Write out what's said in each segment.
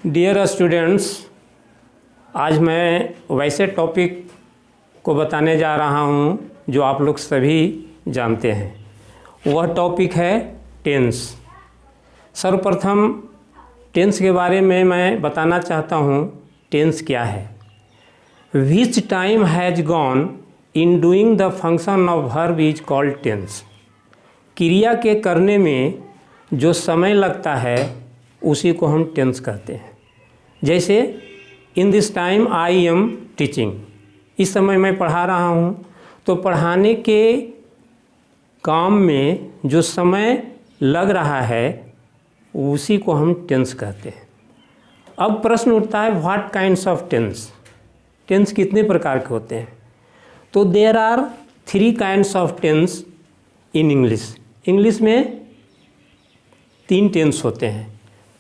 Dear students, आज मैं वैसे टॉपिक को बताने जा रहा हूँ जो आप लोग सभी जानते हैं। वह टॉपिक है टेंस। सर्वप्रथम टेंस के बारे में मैं बताना चाहता हूँ। टेंस क्या है? Which time has gone in doing the function of verb is called tense. क्रिया के करने में जो समय लगता है उसी को हम टेंस कहते हैं। जैसे in this time I am teaching, इस समय मैं पढ़ा रहा हूँ, तो पढ़ाने के काम में जो समय लग रहा है उसी को हम टेंस कहते हैं। अब प्रश्न उठता है what kinds of tense. Tense कितने प्रकार के होते हैं? तो there are 3 kinds of tense in English. English में 3 टेंस होते हैं,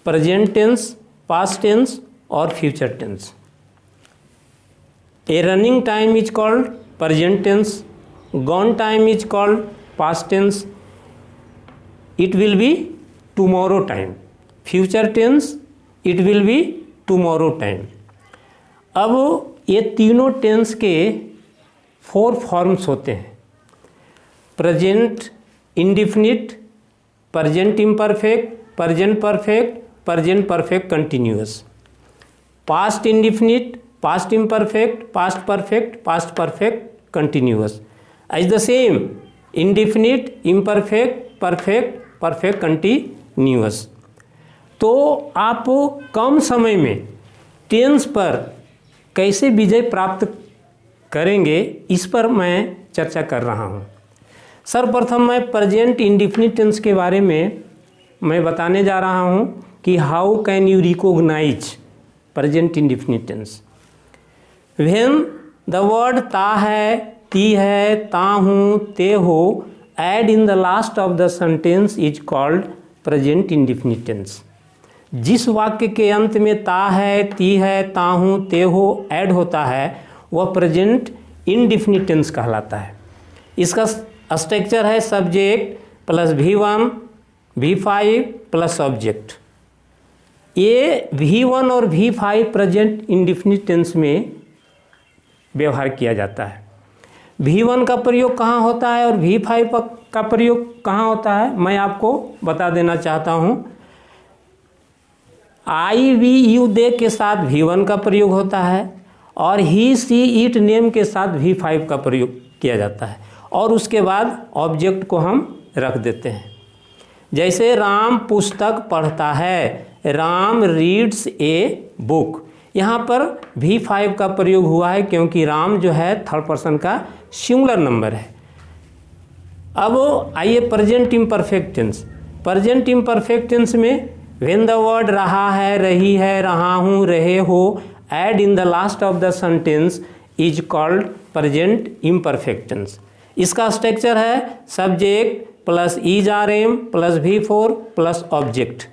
प्रेजेंट टेंस, पास्ट टेंस और future tense. A running time is called present tense, gone time is called past tense, it will be tomorrow time. Future tense, it will be tomorrow time. अब ये तीनों tense के 4 forms होते हैं, present indefinite, present imperfect, present perfect, present perfect continuous. Past indefinite, past imperfect, past perfect, past perfect continuous. As the same indefinite, imperfect, perfect, perfect continuous. तो आप कम समय में टेंस पर कैसे विजय प्राप्त करेंगे, इस पर मैं चर्चा कर रहा हूँ। सर्वप्रथम मैं प्रेजेंट इंडिफिनिट टेंस के बारे में मैं बताने जा रहा हूँ कि how can you recognise present indefinite tense. When the word ता है, ती है, ता हूँ, ते हो add in the last of the sentence is called present indefinite tense. जिस वाक्य के अंत में ता है, ती है, ता हूँ, ते हो ऐड होता है वह प्रेजेंट इंडिफिनिट टेंस कहलाता है। इसका स्ट्रक्चर है subject plus V1 V5 plus object. ये V1 और V5 प्रेजेंट इंडिफिनिट टेंस में व्यवहार किया जाता है। V1 का प्रयोग कहाँ होता है और V5 का प्रयोग कहाँ होता है, मैं आपको बता देना चाहता हूँ। आई वी यू दे के साथ V1 का प्रयोग होता है और ही सी इट नेम के साथ V5 का प्रयोग किया जाता है और उसके बाद ऑब्जेक्ट को हम रख देते हैं। जैसे राम पुस्तक पढ़ता है, राम रीड्स ए बुक। यहाँ पर V5 का प्रयोग हुआ है क्योंकि राम जो है 3rd पर्सन का सिंगुलर नंबर है। अब आइए present imperfect tense. Present imperfect tense में व्हेन द वर्ड रहा है, रही है, रहा हूँ, रहे हो add in the last of the sentence is called present imperfect tense. इसका स्ट्रक्चर है subject plus is are am plus V4 plus object.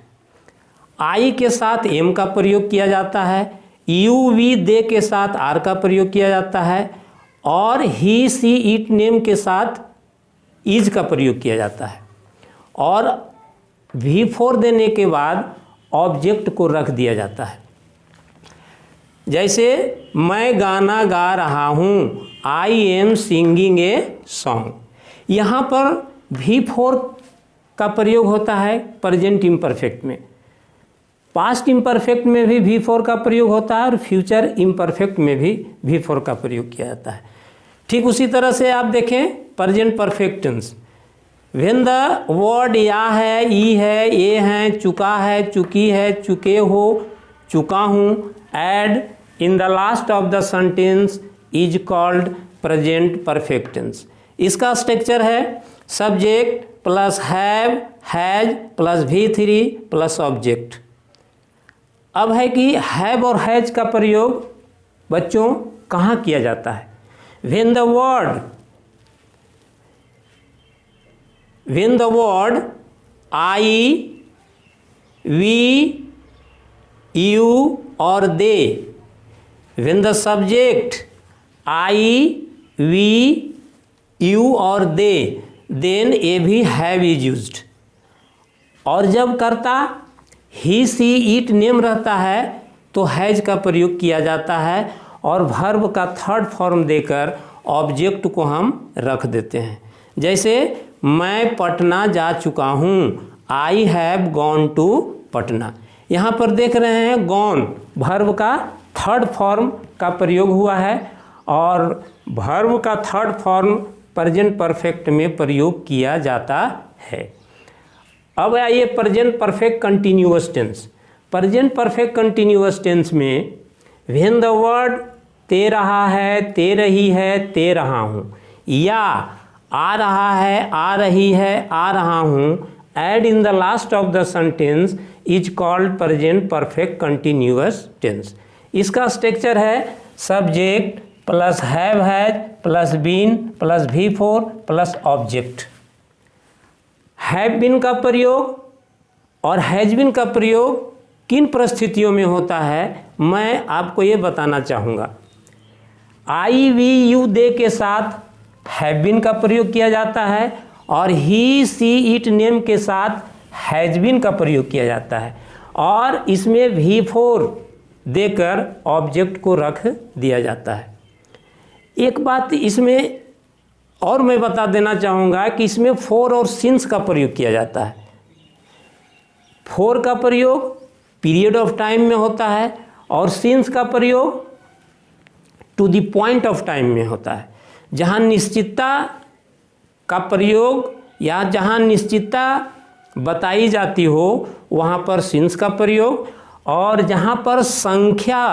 I के साथ एम का प्रयोग किया जाता है, यू वी दे के साथ आर का प्रयोग किया जाता है और ही सी इट नेम के साथ इज का प्रयोग किया जाता है और V4 देने के बाद ऑब्जेक्ट को रख दिया जाता है। जैसे मैं गाना गा रहा हूँ, I am singing a song. यहाँ पर V4 का प्रयोग होता है प्रेजेंट इम्परफेक्ट में। पास्ट इम्परफेक्ट में भी V4 का प्रयोग होता है और फ्यूचर इम्परफेक्ट में भी V4 का प्रयोग किया जाता है। ठीक उसी तरह से आप देखें present perfect tense. When the word या है, ई है, ए है, चुका है, चुकी है, चुके हो, चुका हूँ add in the last of the sentence is called present perfect tense. इसका स्ट्रक्चर है subject plus have, has plus V3 plus object. अब है कि हैव और हैज का प्रयोग बच्चों कहाँ किया जाता है? When the word I, we, you और they, when the subject I, we, you और दे, देन ए भी हैव इज यूज्ड। और जब कर्ता ही सी इट नेम रहता है तो हैज का प्रयोग किया जाता है, और वर्ब का थर्ड फॉर्म देकर ऑब्जेक्ट को हम रख देते हैं। जैसे मैं पटना जा चुका हूँ, I have gone to Patna. यहाँ पर देख रहे हैं गॉन वर्ब का थर्ड फॉर्म का प्रयोग हुआ है, और वर्ब का थर्ड फॉर्म प्रेजेंट परफेक्ट में प्रयोग किया जाता है। अब आइए present perfect continuous tense. Present perfect continuous tense में व्हेन द वर्ड ते रहा है, ते रही है, ते रहा हूँ, या आ रहा है, आ रही है, आ रहा हूँ, add in the last of the sentence is called present perfect continuous tense. इसका स्ट्रक्चर है subject plus have has plus been plus V4 plus object. Have been का प्रयोग और हैज बीन का प्रयोग किन परिस्थितियों में होता है मैं आपको ये बताना चाहूँगा। आई वी यू दे के साथ हैव बीन का प्रयोग किया जाता है, और ही सी इट नेम के साथ हैज बीन का प्रयोग किया जाता है, और इसमें V4 देकर ऑब्जेक्ट को रख दिया जाता है। एक बात इसमें और मैं बता देना चाहूँगा कि इसमें फोर और सिंस का प्रयोग किया जाता है। फोर का प्रयोग पीरियड ऑफ टाइम में होता है, और सिंस का प्रयोग to the point of time में होता है। जहाँ निश्चितता का प्रयोग या जहाँ निश्चितता बताई जाती हो वहाँ पर सिंस का प्रयोग, और जहाँ पर संख्या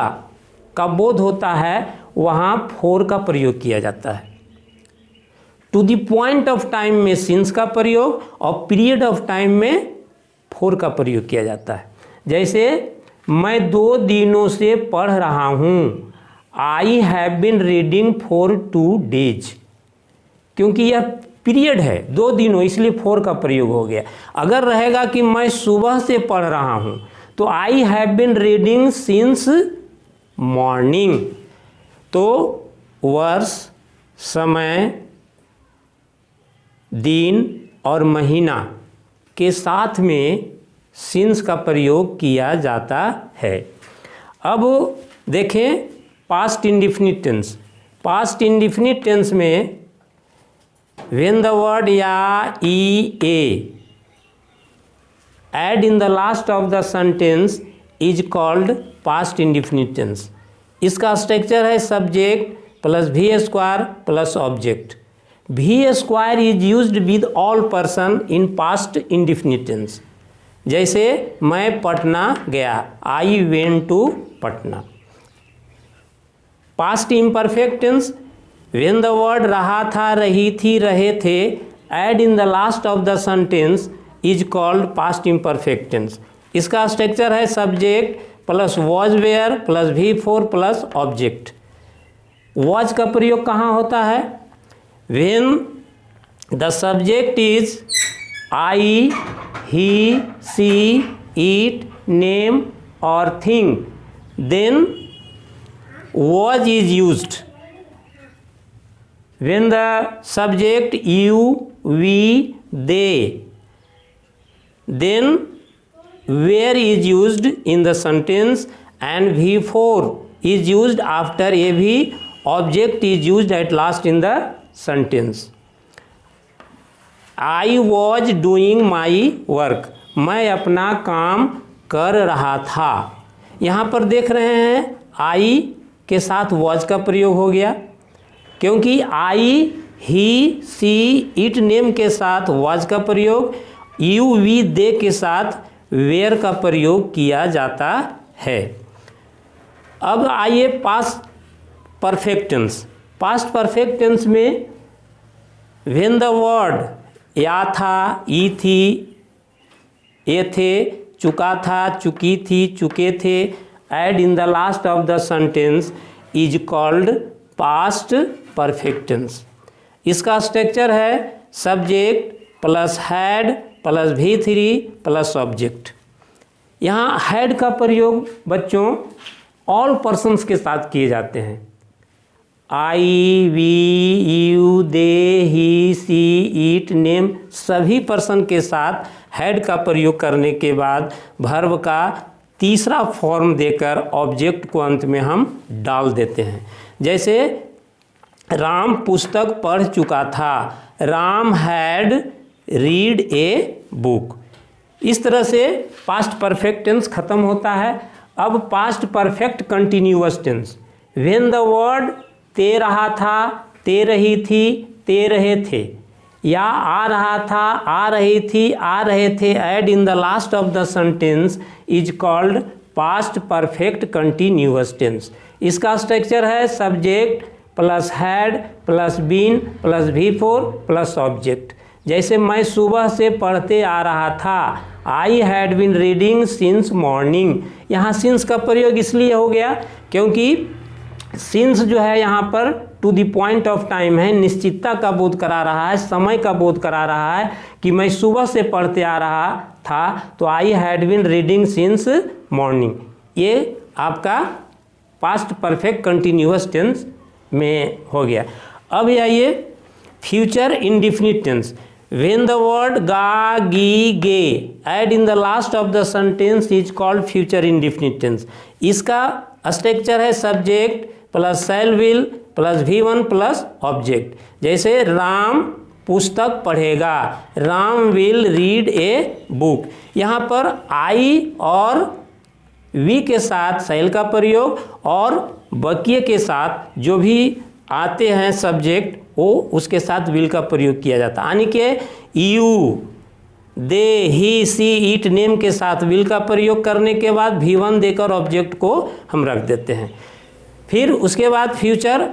का बोध होता है वहाँ फोर का प्रयोग किया जाता है। To the point of time में सिंस का प्रयोग और पीरियड ऑफ टाइम में फोर का प्रयोग किया जाता है। जैसे मैं 2 दिनों से पढ़ रहा हूँ, I have been reading for 2 days, क्योंकि यह पीरियड है 2 दिनों, इसलिए फोर का प्रयोग हो गया। अगर रहेगा कि मैं सुबह से पढ़ रहा हूँ तो I have been reading since morning. तो वर्ष, समय, दिन और महीना के साथ में सिंस का प्रयोग किया जाता है। अब देखें past indefinite tense. Past indefinite tense में व्हेन द वर्ड या ई ए add in the last of the sentence is called past indefinite tense. इसका स्ट्रक्चर है subject plus V² plus object. V² is used with all person in past indefinite tense. जैसे मैं पटना गया, I went to Patna. Past imperfect tense when the word रहा था, रही थी, रहे थे add in the last of the sentence is called past imperfect tense. इसका स्ट्रक्चर है subject plus was were plus V4 plus object. Was का प्रयोग कहाँ होता है? When the subject is I, he, she, it, name और thing, then was is used. When the subject you, we, they, then where is used in the sentence, and V4 is used after every object is used at last in the sentence. I was doing my work. मैं अपना काम कर रहा था। यहाँ पर देख रहे हैं आई के साथ वॉज का प्रयोग हो गया, क्योंकि आई, ही, सी, इट नेम के साथ वॉज का प्रयोग, यू, वी, दे के साथ वेयर का प्रयोग किया जाता है। अब आइए past perfect tense. Past perfect tense में व्हेन द वर्ड या था, ई थी, ये थे, चुका था, चुकी थी, चुके थे add in the last of the sentence is called past perfect tense. इसका स्ट्रक्चर है subject plus had plus V3 plus object. यहाँ हैड का प्रयोग बच्चों ऑल पर्सन्स के साथ किए जाते हैं। I, we, you, they, he, she, it, name सभी पर्सन के साथ हैड का प्रयोग करने के बाद वर्ब का तीसरा फॉर्म देकर ऑब्जेक्ट को अंत में हम डाल देते हैं। जैसे राम पुस्तक पढ़ चुका था, Ram had read a book. इस तरह से पास्ट परफेक्ट टेंस खत्म होता है। अब past perfect continuous tense, when the word ते रहा था, ते रही थी, ते रहे थे, या आ रहा था, आ रही थी, आ रहे थे add in the last of the sentence is called past perfect continuous tense. इसका स्ट्रक्चर है subject plus had plus been plus V4 plus object. जैसे मैं सुबह से पढ़ते आ रहा था, I had been reading since morning. यहाँ सिंस का प्रयोग इसलिए हो गया क्योंकि सिंस जो है यहाँ पर to the point of time है, निश्चितता का बोध करा रहा है, समय का बोध करा रहा है कि मैं सुबह से पढ़ते आ रहा था, तो I had been reading since morning. ये आपका पास्ट परफेक्ट कंटिन्यूअस टेंस में हो गया। अब आइए future indefinite tense, when the word गा, गी, गे add in the last of the sentence is called future indefinite tense. इसका स्ट्रक्चर है subject plus shall will plus V1 plus object. जैसे राम पुस्तक पढ़ेगा, Ram will read a book. यहाँ पर आई और वी के साथ शैल का प्रयोग और बकिए के साथ जो भी आते हैं सब्जेक्ट वो उसके साथ विल का प्रयोग किया जाता है। यानी कि you, they, he, she, it, name के साथ विल का प्रयोग करने के बाद V1 देकर ऑब्जेक्ट को हम रख देते हैं। फिर उसके बाद future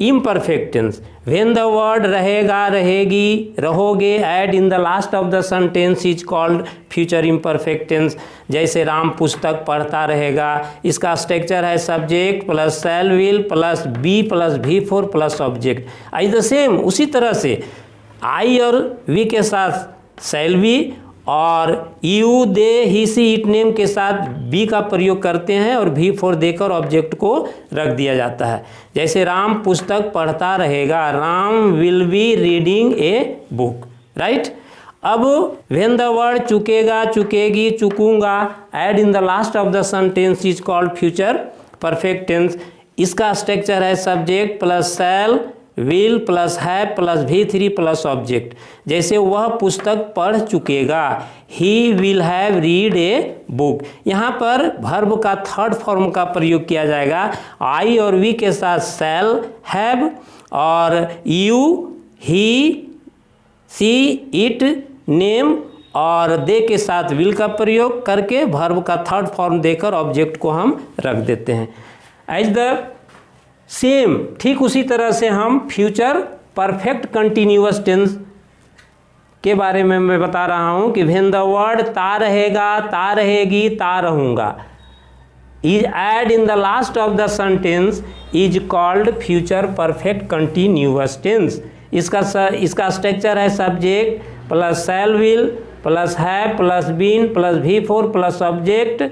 imperfect tense, when the word रहेगा, रहेगी, रहोगे add in the last of the sentence is called future imperfect tense. जैसे राम पुस्तक पढ़ता रहेगा, इसका स्ट्रक्चर है subject plus shall will plus be plus V4 plus object. I the same उसी तरह से आई और वी के साथ शैल वी और you, they, he, she, it, name के साथ बी का प्रयोग करते हैं और V4 देकर ऑब्जेक्ट को रख दिया जाता है। जैसे राम पुस्तक पढ़ता रहेगा, Ram will be reading a book, right. अब व्हेन द वर्ड चुकेगा, चुकेगी, चुकूंगा add in the last of the sentence is called future perfect tense. इसका स्ट्रक्चर है subject plus shall will plus have plus V3 plus object. जैसे वह पुस्तक पढ़ चुकेगा, he will have read a book. यहाँ पर वर्ब का थर्ड फॉर्म का प्रयोग किया जाएगा। आई और वी के साथ शैल, हैव और you, he, she, it, name और दे के साथ विल का प्रयोग करके वर्ब का थर्ड फॉर्म देकर ऑब्जेक्ट को हम रख देते हैं। एज द सेम ठीक उसी तरह से हम फ्यूचर परफेक्ट कंटिन्यूअस टेंस के बारे में मैं बता रहा हूँ कि व्हेन द वर्ड ता रहेगा, ता रहेगी, ता रहूँगा is add in the last of the sentence is called future perfect continuous tense. इसका स्ट्रक्चर है subject plus shall will plus have plus been plus V4 plus object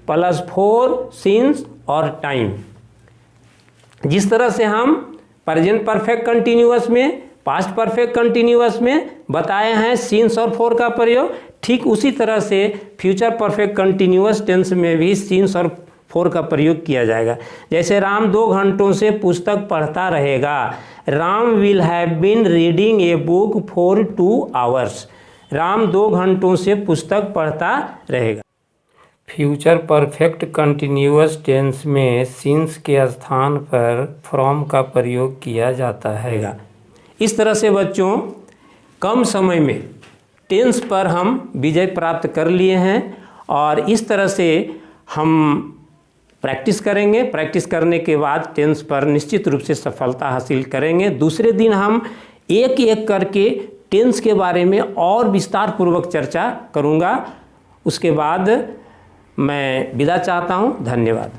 plus 4 since और time. जिस तरह से हम प्रेजेंट परफेक्ट कंटिन्यूअस में, past perfect continuous में बताए हैं सिंस और 4 का प्रयोग, ठीक उसी तरह से फ्यूचर परफेक्ट कंटिन्यूअस टेंस में भी सिंस और 4 का प्रयोग किया जाएगा। जैसे राम 2 घंटों से पुस्तक पढ़ता रहेगा, Ram will have been reading a book for 2 hours. Ram 2 घंटों से पुस्तक पढ़ता रहेगा। फ्यूचर परफेक्ट कंटिन्यूअस टेंस में सिंस के स्थान पर फ्रॉम का प्रयोग किया जाता है। इस तरह से बच्चों कम समय में टेंस पर हम विजय प्राप्त कर लिए हैं और इस तरह से हम प्रैक्टिस करेंगे। प्रैक्टिस करने के बाद टेंस पर निश्चित रूप से सफलता हासिल करेंगे। दूसरे दिन हम एक एक करके टेंस के बारे में और विस्तार पूर्वक चर्चा करूँगा। उसके बाद मैं विदा चाहता हूँ। धन्यवाद।